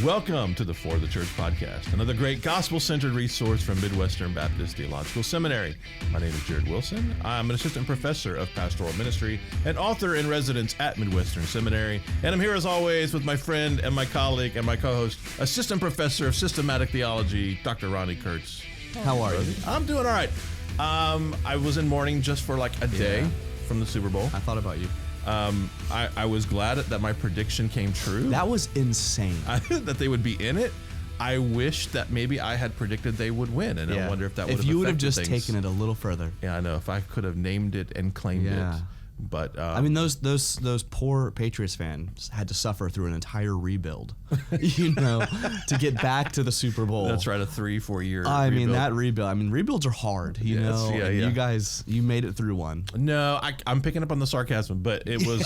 Welcome to the For the Church Podcast, another great gospel-centered resource from Midwestern Baptist Theological Seminary. My name is Jared Wilson. I'm an assistant professor of pastoral ministry and author in residence at Midwestern Seminary. And I'm here as always with my friend and my colleague and my co-host, assistant professor of systematic theology, Dr. Ronni Kurtz. How are you? I'm doing all right. I was in mourning just for like a day from the Super Bowl. I thought about you. I was glad that my prediction came true. That was insane. That they would be in it. I wish that maybe I had predicted they would win, and I wonder if that would have If you would have affected just things. taken it a little further. Yeah, I know. If I could have named it and claimed it. But I mean, those poor Patriots fans had to suffer through an entire rebuild, to get back to the Super Bowl. That's right, a 3-4 year I rebuild. mean, that rebuild. I mean, rebuilds are hard, Yes, yeah. You guys, you made it through one. No, I'm picking up on the sarcasm, but it was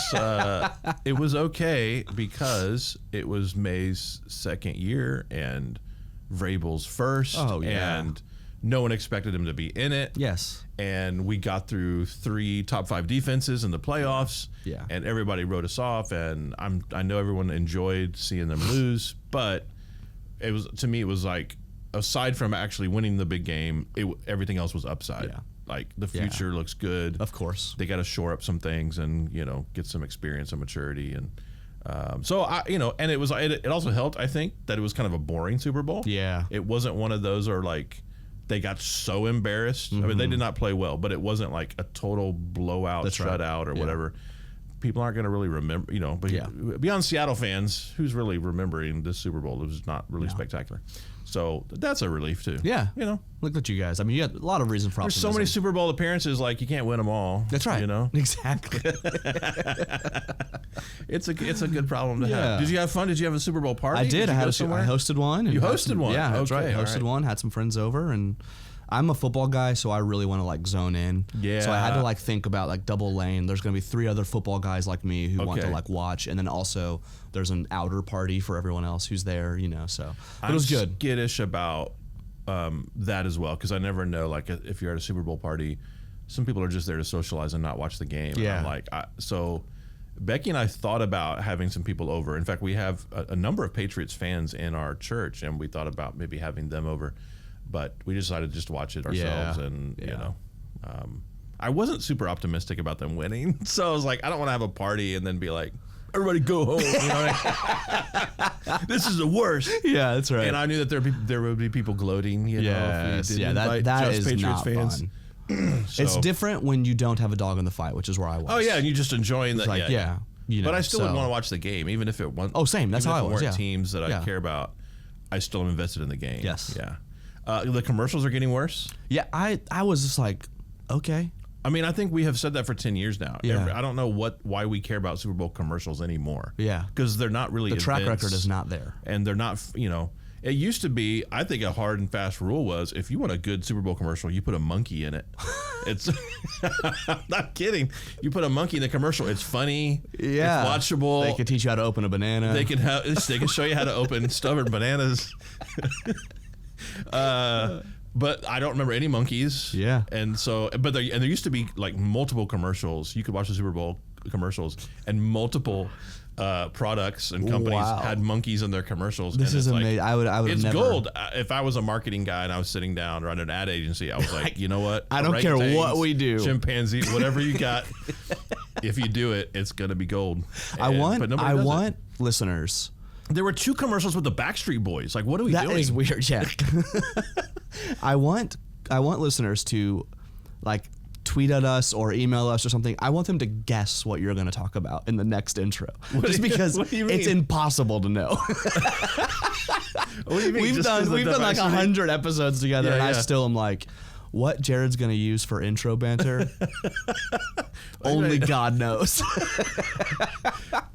it was okay because it was May's second year and Vrabel's first. Oh, yeah. And no one expected him to be in it. Yes. And we got through 3 top 5 defenses in the playoffs. Yeah. And everybody wrote us off, and I know everyone enjoyed seeing them lose, but it was like, aside from actually winning the big game, everything else was upside. Yeah. Like the future looks good. Of course. They got to shore up some things and, get some experience and maturity, and so and it also helped, I think, that it was kind of a boring Super Bowl. Yeah. It wasn't one of those or like they got so embarrassed. I mean, they did not play well, but it wasn't like a total blowout, shutout or whatever. People aren't going to really remember, but beyond Seattle fans, who's really remembering this Super Bowl? It was not really spectacular. So that's a relief too. Yeah. Look at you guys. I mean, you had a lot of reason for optimism. There's so many Super Bowl appearances, like you can't win them all. That's right. Exactly. It's a good problem to have. Did you have fun? Did you have a Super Bowl party? I did. I somewhere? hosted one. You hosted one? Yeah, that's okay, right. I hosted one, had some friends over, and I'm a football guy, so I really want to like zone in. Yeah. So I had to like think about like double lane. There's going to be 3 other football guys like me who want to like watch, and then also there's an outer party for everyone else who's there, so it was good. I'm skittish about that as well, because I never know, like, if you're at a Super Bowl party, some people are just there to socialize and not watch the game. Yeah. And I'm like, so Becky and I thought about having some people over. In fact, we have a number of Patriots fans in our church, and we thought about maybe having them over, but we decided to just watch it ourselves. I wasn't super optimistic about them winning, so I was like, I don't want to have a party and then be like, everybody go home. This is the worst. Yeah, that's right. And I knew that there would be people gloating. That is Patriots not fans. Fun. It's different when you don't have a dog in the fight, which is where I was. Oh yeah, and you just enjoying that. Like, but I still would want to watch the game, even if it wasn't. Oh, same. That's how I was. Weren't teams that I care about. I still am invested in the game. Yes. Yeah. The commercials are getting worse. Yeah, I was just like, okay. I mean, I think we have said that for 10 years now. Yeah. I don't know why we care about Super Bowl commercials anymore. Yeah. Because they're not really the track events, record is not there. And they're not, it used to be, I think a hard and fast rule was, if you want a good Super Bowl commercial, you put a monkey in it. It's, I'm not kidding. You put a monkey in the commercial, it's funny, it's watchable. They can teach you how to open a banana. They can show you how to open stubborn bananas. But I don't remember any monkeys. Yeah. And so, there used to be like multiple commercials. You could watch the Super Bowl commercials, and multiple products and companies had monkeys in their commercials. This is amazing. I would it's never. gold. If I was a marketing guy and I was sitting down running an ad agency, I was like, you know what? I don't care what we do. Chimpanzee, whatever you got. If you do it, it's gonna be gold. I want listeners. There were 2 commercials with the Backstreet Boys. Like, what are we doing? That is weird. Yeah. I want listeners to like tweet at us or email us or something. I want them to guess what you're going to talk about in the next intro, just because it's impossible to know. What do you mean? We've done like 100 episodes together, and I still am like, what Jared's going to use for intro banter, only God knows.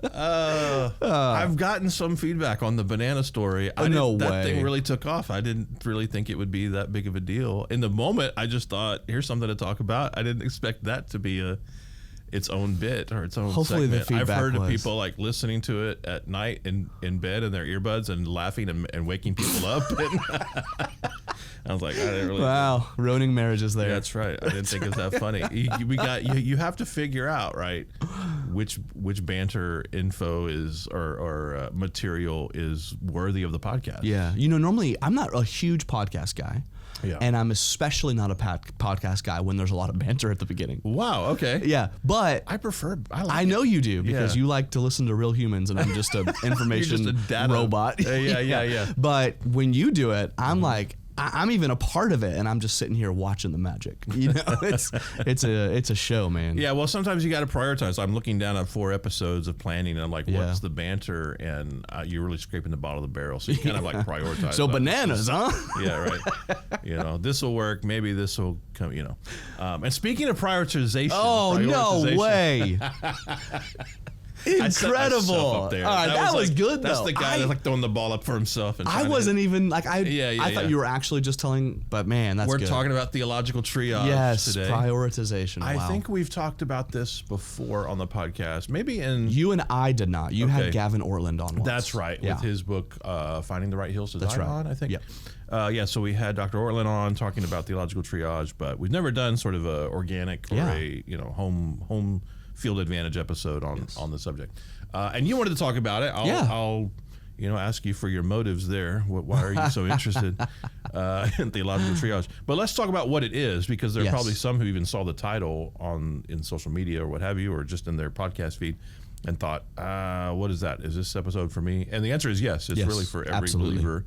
I've gotten some feedback on the banana story. That thing really took off. I didn't really think it would be that big of a deal. In the moment, I just thought, here's something to talk about. I didn't expect that to be its own bit or its own Hopefully segment. The feedback I've heard of people like listening to it at night in bed in their earbuds and laughing and waking people up. I was like, I didn't really. Wow, ruining marriages there. Yeah, that's right. I didn't think it was that funny. You have to figure out, right? which banter info is or material is worthy of the podcast. Yeah. Normally I'm not a huge podcast guy. Yeah. And I'm especially not a podcast guy when there's a lot of banter at the beginning. Wow. Okay. Yeah. But I know you do because you like to listen to real humans and I'm just an information You're just a data robot. Yeah. But when you do it, I'm like, I'm even a part of it, and I'm just sitting here watching the magic. It's a show, man. Yeah, well, sometimes you got to prioritize. I'm looking down at 4 episodes of planning, and I'm like, what's the banter? And you're really scraping the bottom of the barrel, so you kind of like prioritize. So bananas, huh? Yeah, right. This will work. Maybe this will come. And speaking of prioritization, no way. Incredible! All right, that was good. That's the guy that's like throwing the ball up for himself. And I wasn't even like I thought you were actually just telling, but man, that's we're good. talking about theological triage today. Prioritization. I wow. think we've talked about this before on the podcast. Maybe you and I did not. You had Gavin Ortland on once. That's right, with his book Finding the Right Hills to Die On, I think. Yeah. So we had Dr. Ortland on talking about theological triage, but we've never done sort of a organic or a home field advantage episode on the subject. And you wanted to talk about it. I'll ask you for your motives there. Why are you so interested in theological triage? But let's talk about what it is, because there are probably some who even saw the title in social media or what have you, or just in their podcast feed and thought, what is that? Is this episode for me? And the answer is yes. It's really for every believer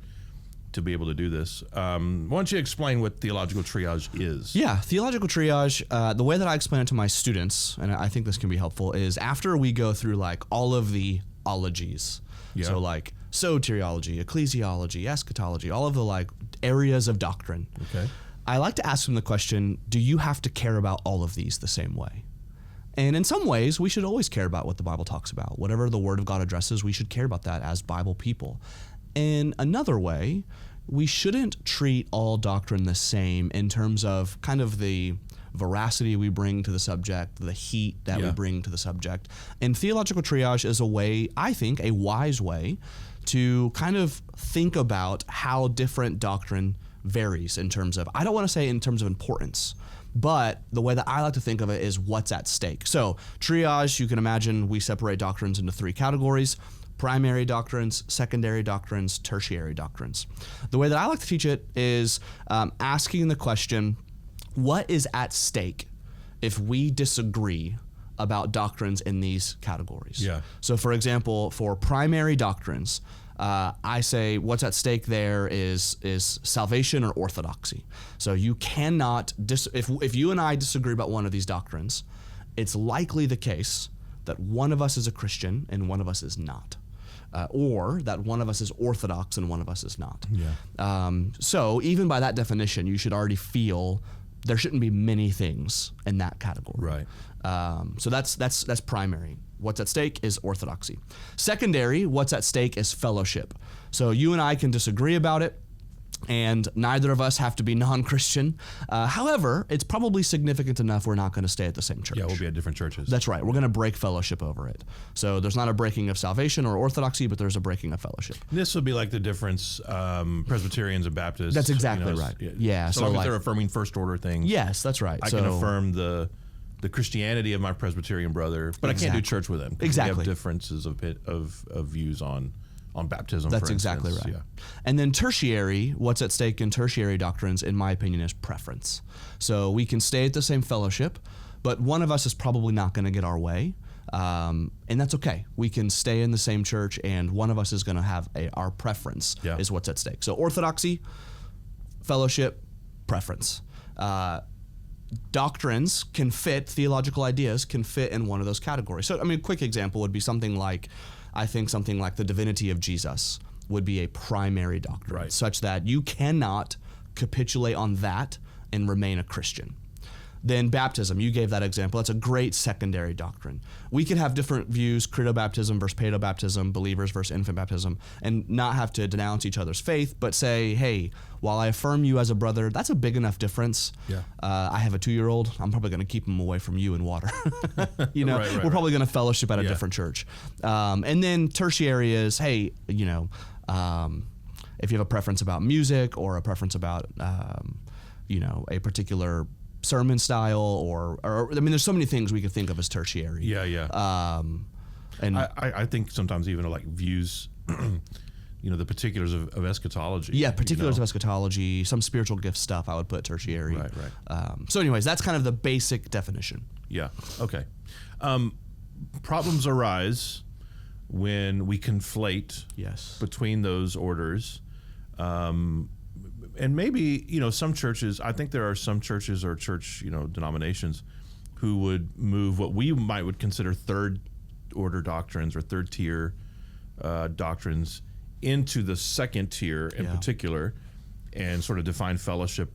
to be able to do this. Why don't you explain what theological triage is? Yeah, theological triage, the way that I explain it to my students, and I think this can be helpful, is after we go through like all of the ologies, so like soteriology, ecclesiology, eschatology, all of the like areas of doctrine. Okay. I like to ask them the question, do you have to care about all of these the same way? And in some ways, we should always care about what the Bible talks about. Whatever the Word of God addresses, we should care about that as Bible people. In another way, we shouldn't treat all doctrine the same in terms of kind of the veracity we bring to the subject, the heat that we bring to the subject. And theological triage is a way, I think, a wise way to kind of think about how different doctrine varies in terms of, I don't want to say in terms of importance, but the way that I like to think of it is what's at stake. So triage, you can imagine we separate doctrines into 3 categories: primary doctrines, secondary doctrines, tertiary doctrines. The way that I like to teach it is asking the question, what is at stake if we disagree about doctrines in these categories? Yeah. So for example, for primary doctrines, I say what's at stake there is salvation or orthodoxy. So you cannot, if you and I disagree about one of these doctrines, it's likely the case that one of us is a Christian and one of us is not. Or that one of us is orthodox and one of us is not. Yeah. So even by that definition, you should already feel there shouldn't be many things in that category. Right. So that's primary. What's at stake is orthodoxy. Secondary, what's at stake is fellowship. So you and I can disagree about it, and neither of us have to be non-Christian. However, it's probably significant enough we're not going to stay at the same church. Yeah, we'll be at different churches. That's right. We're going to break fellowship over it. So there's not a breaking of salvation or orthodoxy, but there's a breaking of fellowship. This would be like the difference Presbyterians and Baptists. That's exactly right. Yeah. So like they're affirming first order things. Yes, that's right. I can affirm the Christianity of my Presbyterian brother, but I can't do church with him. Exactly. We have differences of views on baptism. That's for exactly instance. right. Yeah. And then tertiary, what's at stake in tertiary doctrines, in my opinion, is preference. So we can stay at the same fellowship, but one of us is probably not going to get our way. And that's okay. We can stay in the same church, and one of us is going to have our preference is what's at stake. So orthodoxy, fellowship, preference. Doctrines can fit, theological ideas can fit in one of those categories. So, I mean, a quick example would be something like the divinity of Jesus would be a primary doctrine, such that you cannot capitulate on that and remain a Christian. Then baptism, you gave that example. That's a great secondary doctrine. We could have different views, credo baptism versus paedo baptism, believers versus infant baptism, and not have to denounce each other's faith, but say, hey, while I affirm you as a brother, that's a big enough difference. Yeah. I have a 2-year-old. I'm probably going to keep him away from you in water. We're probably going to fellowship at a different church. And then tertiary is, hey, if you have a preference about music or a preference about, a particular sermon style, or I mean, there's so many things we could think of as tertiary. Yeah. And I think sometimes even like views, the particulars of eschatology. Yeah, particulars of eschatology, some spiritual gift stuff I would put tertiary. Right. So anyways, that's kind of the basic definition. Yeah, okay. Problems arise when we conflate between those orders. And maybe, some churches, I think there are some churches or church, denominations who would move what we would consider third order doctrines or third tier doctrines into the second tier in particular, and sort of define fellowship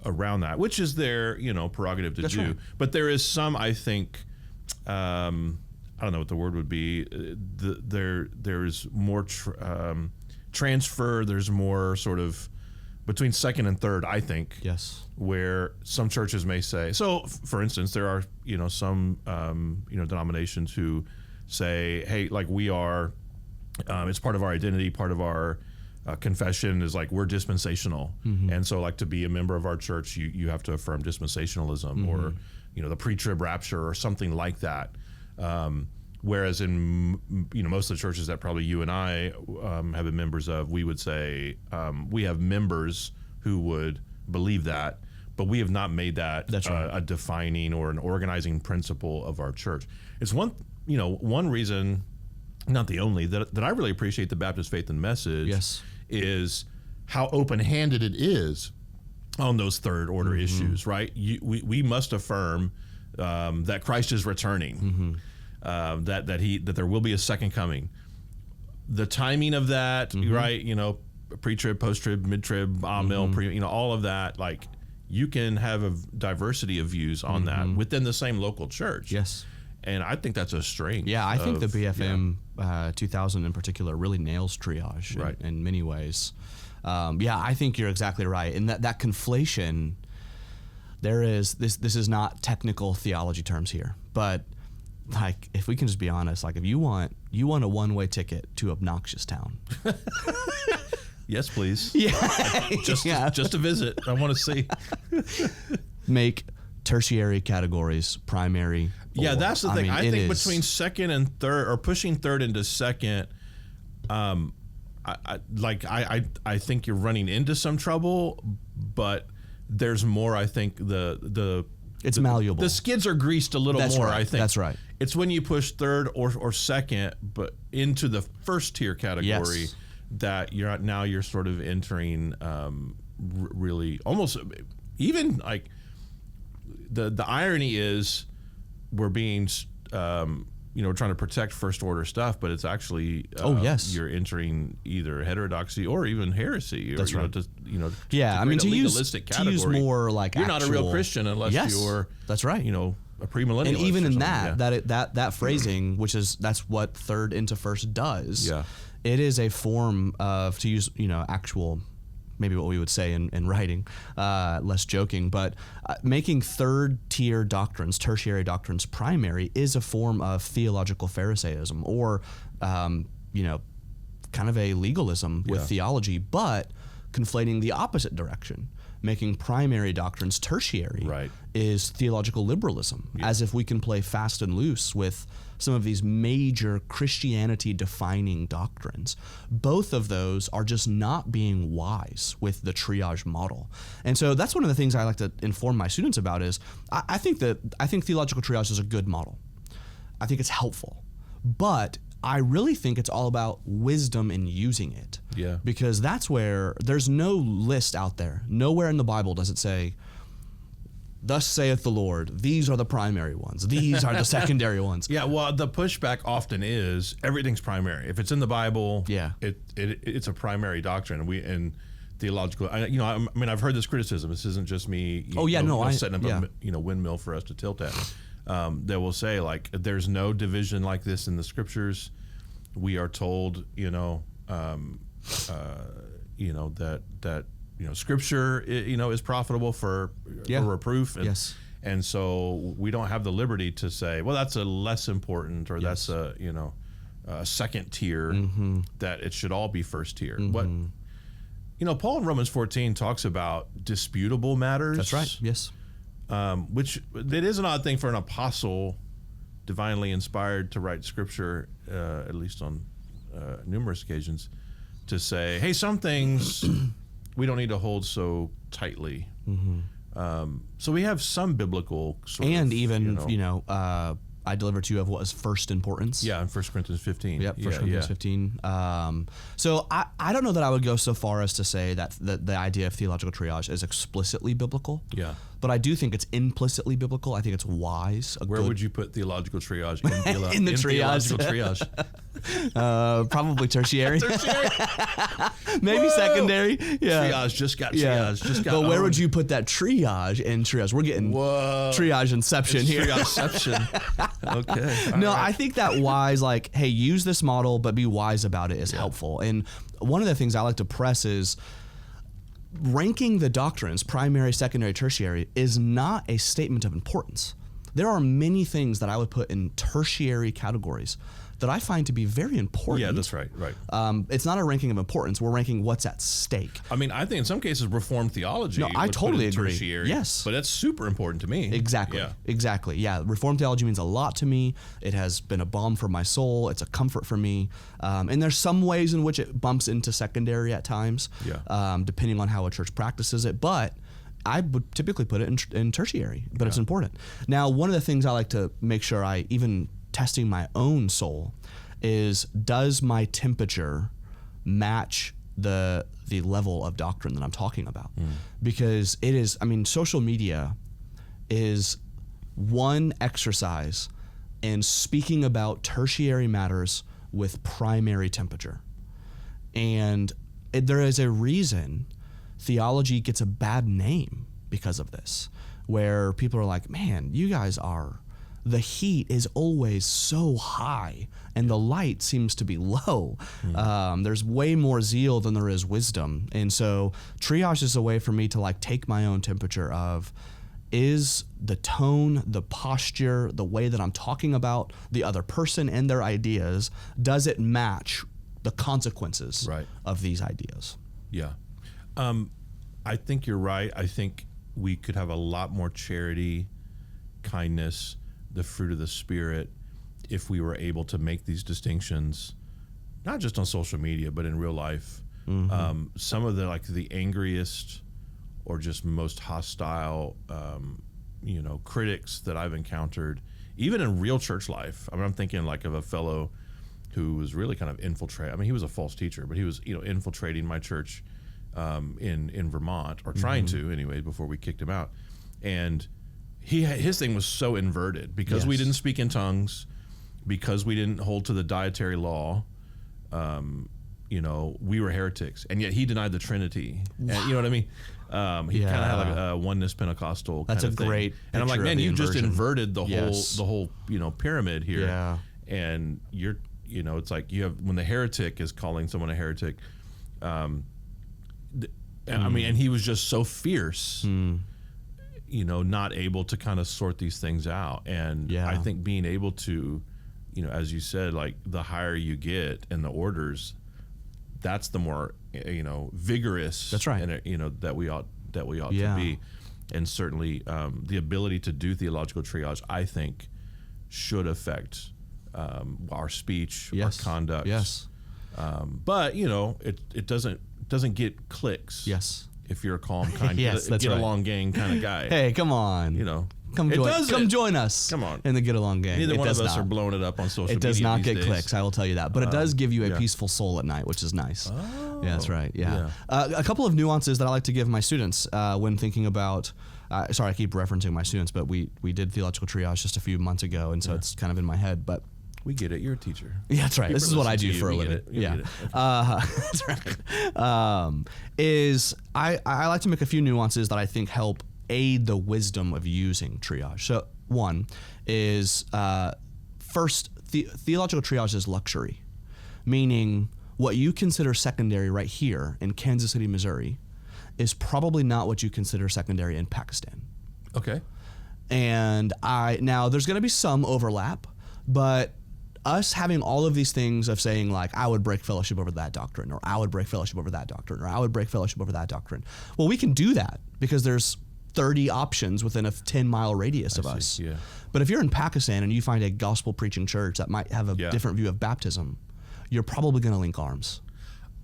around that, which is their, prerogative to do. Right. But there is some, I think, I don't know what the word would be. There's more transfer. There's more sort of between second and third, I think. Yes. Where some churches may say. So, for instance, there are some denominations who say, hey, like we are. It's part of our identity. Part of our confession is like we're dispensational, and so like to be a member of our church, you have to affirm dispensationalism or the pre-trib rapture or something like that. Whereas in most of the churches that probably you and I have been members of, we would say we have members who would believe that, but we have not made that a defining or an organizing principle of our church. It's one reason, not the only, that I really appreciate the Baptist Faith and Message is how open-handed it is on those third order issues, right? We must affirm that Christ is returning. That there will be a second coming. The timing of that, right? Pre-trib, post-trib, mid-trib, amil, all of that. Like you can have a diversity of views on that within the same local church. Yes, and I think that's a strength. Yeah, I think the BFM 2000 in particular really nails triage in many ways. I think you're exactly right. And that conflation, there is this is not technical theology terms here, but like if we can just be honest, like if you want a one-way ticket to obnoxious town. Yes, please. Yeah. Just to visit. I want to see. Make tertiary categories primary. Yeah, that's the thing. I think between second and third, or pushing third into second, I think you're running into some trouble, but there's more. I think it's malleable. The skids are greased a little more. Right. I think that's right. It's when you push third or second, but into the first tier category, that you're sort of entering really almost even like the irony is we're being we're trying to protect first order stuff, but it's actually you're entering either heterodoxy or even heresy. Or, That's right. To use more like you're not a real Christian unless you're. That's right. A premillennialist. And even in that phrasing, that's what third into first does. Yeah. It is a form of, to use actual, maybe what we would say in writing, less joking, but making third tier doctrines, tertiary doctrines primary is a form of theological Pharisaism or, kind of a legalism with theology, but conflating the opposite direction. Making primary doctrines tertiary is theological liberalism, as if we can play fast and loose with some of these major Christianity defining doctrines. Both of those are just not being wise with the triage model. And so that's one of the things I like to inform my students about is I think theological triage is a good model. I think it's helpful, but I really think it's all about wisdom in using it. Yeah. Because that's where there's no list out there. Nowhere in the Bible does it say, thus saith the Lord, these are the primary ones. These are the secondary ones. Yeah, well, the pushback often is everything's primary. If it's in the Bible, it's a primary doctrine. And theological, I've heard this criticism. This isn't just me. Setting up a windmill for us to tilt at. That will say like, there's no division like this in the scriptures. We are told, that scripture, is profitable for reproof. And so we don't have the liberty to say, well, that's a less important, or that's a second tier, that it should all be first tier. What, Paul in Romans 14 talks about disputable matters. That's right. Yes. which it is an odd thing for an apostle, divinely inspired to write scripture, at least on numerous occasions, to say, hey, some things we don't need to hold so tightly. So we have some biblical sort and of, even I deliver to you of what is first importance. Yeah, in 1 Corinthians 15. Yep, 1 Corinthians 15. So I don't know that I would go so far as to say that the idea of theological triage is explicitly biblical. Yeah. But I do think it's implicitly biblical. I think it's wise. Where would you put theological triage? In the triage. Theological triage. Probably tertiary. Tertiary. Maybe secondary. Yeah. Triage just got triage. Just got But where owned. would you put that triage in triage? We're getting Whoa. triage inception It's here. triageception. Okay. All No, right. I think that wise, like, hey, use this model, but be wise about it is helpful. And one of the things I like to press is ranking the doctrines, primary, secondary, tertiary, is not a statement of importance. There are many things that I would put in tertiary categories that I find to be very important. Yeah, that's right. Right. It's not a ranking of importance. We're ranking what's at stake. I mean, I think in some cases Reformed theology. No, I would put totally in agree. tertiary, Yes. but that's super important to me. Exactly. Yeah. Exactly. Yeah. Reformed theology means a lot to me. It has been a balm for my soul. It's a comfort for me. And there's some ways in which it bumps into secondary at times, depending on how a church practices it. But I would typically put it in tertiary, but it's important. Now, one of the things I like to make sure I, even testing my own soul, is does my temperature match the level of doctrine that I'm talking about? Because it is, I mean, social media is one exercise in speaking about tertiary matters with primary temperature. And there is a reason theology gets a bad name because of this, where people are like, man, you guys are, the heat is always so high and the light seems to be low. There's way more zeal than there is wisdom. And so triage is a way for me to like take my own temperature of, is the tone, the posture, the way that I'm talking about the other person and their ideas, does it match the consequences of these ideas? Yeah. I think you're right. I think we could have a lot more charity, kindness, the fruit of the Spirit, if we were able to make these distinctions, not just on social media, but in real life. Some of the angriest or just most hostile, critics that I've encountered, even in real church life. I mean, I'm thinking like of a fellow who was really kind of infiltrating. I mean, he was a false teacher, but he was, infiltrating my church in Vermont, or trying to anyway, before we kicked him out. And his thing was so inverted because we didn't speak in tongues, because we didn't hold to the dietary law. We were heretics, and yet he denied the Trinity. Wow. And you know what I mean? He kind of had like a oneness Pentecostal. That's kind of thing. great. And I'm like, man, you just inverted the whole pyramid here. Yeah. And you're, it's like you have, when the heretic is calling someone a heretic. I mean, and he was just so fierce. Not able to kind of sort these things out. And I think being able to, as you said, like the higher you get in the orders, that's the more, vigorous. That's right. And that we ought to be. And certainly the ability to do theological triage, I think, should affect our speech, our conduct. Yes. But it doesn't get clicks. Yes. If you're a calm, kind, yes, get along gang kind of guy. Hey, come on. Come join us. Come on. In the get along gang. Neither one of us are blowing it up on social media. It does not get days. clicks, I will tell you that. But it does give you a peaceful soul at night, which is nice. Oh. Yeah, that's right. Yeah. A couple of nuances that I like to give my students when thinking about, sorry, I keep referencing my students, but we did theological triage just a few months ago, and so it's kind of in my head. But we get it. You're a teacher. Yeah, that's right. People this is what I do for a living. Yeah. That's right. I like to make a few nuances that I think help aid the wisdom of using triage. So one is, first, theological triage is luxury, meaning what you consider secondary right here in Kansas City, Missouri, is probably not what you consider secondary in Pakistan. Okay. And now there's going to be some overlap, but us having all of these things of saying like, I would break fellowship over that doctrine, or I would break fellowship over that doctrine, or I would break fellowship over that doctrine. Well, we can do that because there's 30 options within a 10-mile radius of us. Yeah. But if you're in Pakistan and you find a gospel preaching church that might have a different view of baptism, you're probably going to link arms.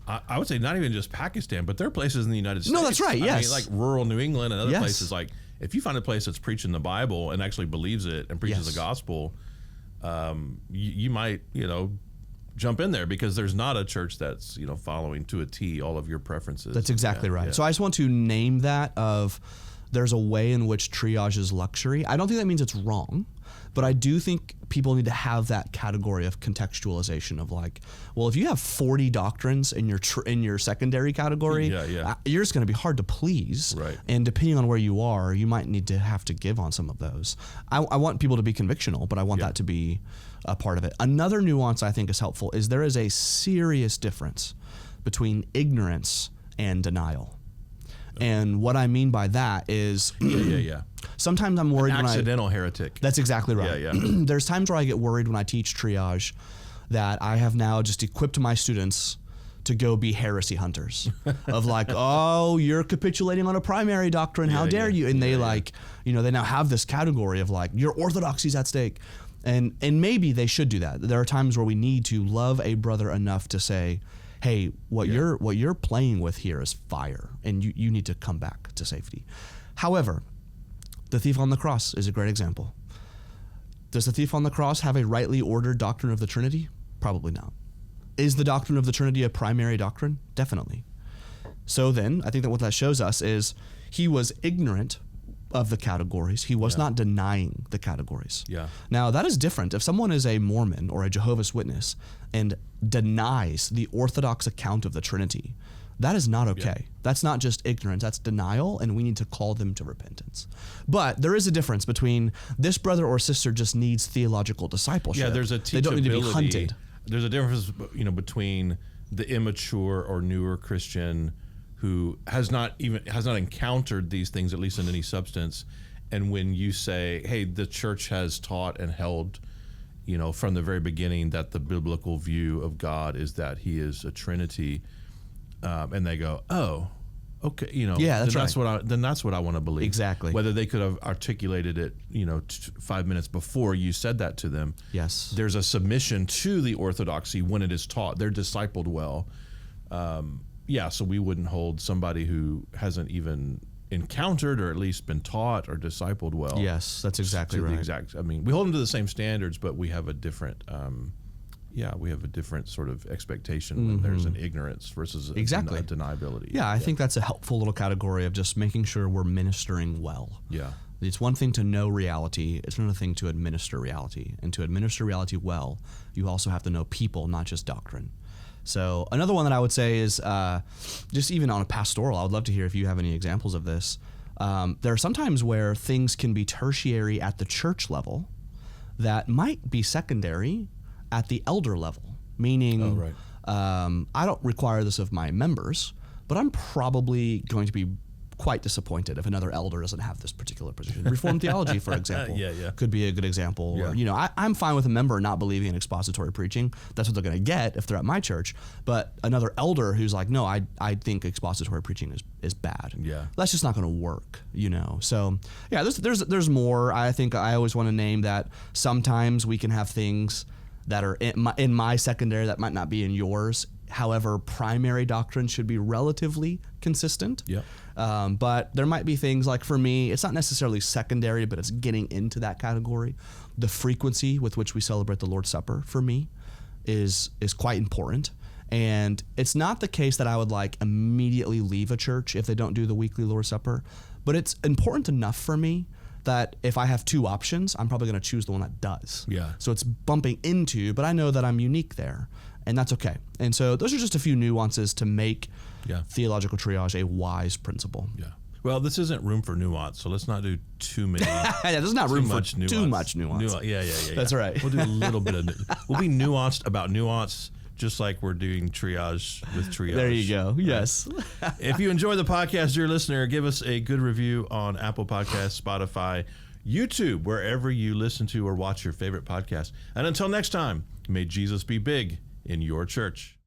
I would say not even just Pakistan, but there are places in the United States. No, that's right. Yes. I mean, like rural New England and other places. Like if you find a place that's preaching the Bible and actually believes it and preaches the gospel, you might, jump in there because there's not a church that's, following to a T all of your preferences. That's exactly right. Yeah. So I just want to name that of there's a way in which triage is luxury. I don't think that means it's wrong, but I do think people need to have that category of contextualization of like, well, if you have 40 doctrines in your secondary category, you're just going to be hard to please. Right. And depending on where you are, you might need to have to give on some of those. I want people to be convictional, but I want that to be a part of it. Another nuance I think is helpful is there is a serious difference between ignorance and denial. And what I mean by that is sometimes I'm worried when accidental heretic. That's exactly right. There's times where I get worried when I teach triage that I have now just equipped my students to go be heresy hunters of like, oh, you're capitulating on a primary doctrine. How dare you? And they they now have this category of like, your orthodoxy's at stake. And maybe they should do that. There are times where we need to love a brother enough to say, hey, what you're playing with here is fire, and you need to come back to safety. However, the thief on the cross is a great example. Does the thief on the cross have a rightly ordered doctrine of the Trinity? Probably not. Is the doctrine of the Trinity a primary doctrine? Definitely. So then, I think that what that shows us is he was ignorant of the categories. He was not denying the categories. Yeah. Now, that is different. If someone is a Mormon or a Jehovah's Witness and denies the orthodox account of the Trinity, that is not okay. Yeah. That's not just ignorance. That's denial, and we need to call them to repentance. But there is a difference between this brother or sister just needs theological discipleship. Yeah, there's a teachability. They don't need to be hunted. There's a difference, between the immature or newer Christian who has not encountered these things, at least in any substance, and when you say, hey, the church has taught and held, from the very beginning that the biblical view of God is that he is a Trinity, and they go, oh, okay, then that's what I want to believe. Exactly. Whether they could have articulated it, 5 minutes before you said that to them. Yes. There's a submission to the orthodoxy when it is taught. They're discipled well. So we wouldn't hold somebody who hasn't even encountered or at least been taught or discipled well. Yes, that's exactly right. We hold them to the same standards, but we have a different sort of expectation when there's an ignorance versus a deniability. Yeah, I think that's a helpful little category of just making sure we're ministering well. Yeah. It's one thing to know reality. It's another thing to administer reality. And to administer reality well, you also have to know people, not just doctrine. So another one that I would say is just even on a pastoral, I would love to hear if you have any examples of this. There are sometimes where things can be tertiary at the church level that might be secondary at the elder level, meaning I don't require this of my members, but I'm probably going to be quite disappointed if another elder doesn't have this particular position. Reformed theology, for example, could be a good example. Yeah. Or, I'm fine with a member not believing in expository preaching. That's what they're going to get if they're at my church. But another elder who's like, no, I think expository preaching is bad. Yeah, that's just not going to work. So yeah, there's more. I think I always want to name that sometimes we can have things that are in my secondary that might not be in yours. However, primary doctrine should be relatively consistent. Yeah. But there might be things like, for me, it's not necessarily secondary, but it's getting into that category. The frequency with which we celebrate the Lord's Supper, for me, is quite important. And it's not the case that I would immediately leave a church if they don't do the weekly Lord's Supper, but it's important enough for me that if I have two options, I'm probably going to choose the one that does. Yeah. So it's bumping into, but I know that I'm unique there, and that's okay. And so those are just a few nuances to make theological triage a wise principle. Yeah. Well, this isn't room for nuance, so let's not do too many. There's not room for too much nuance. Yeah. That's right. We'll do a little bit of we'll be nuanced about nuance, just like we're doing triage with triage. There you go. Yes. If you enjoy the podcast, dear listener, give us a good review on Apple Podcasts, Spotify, YouTube, wherever you listen to or watch your favorite podcast. And until next time, may Jesus be big in your church.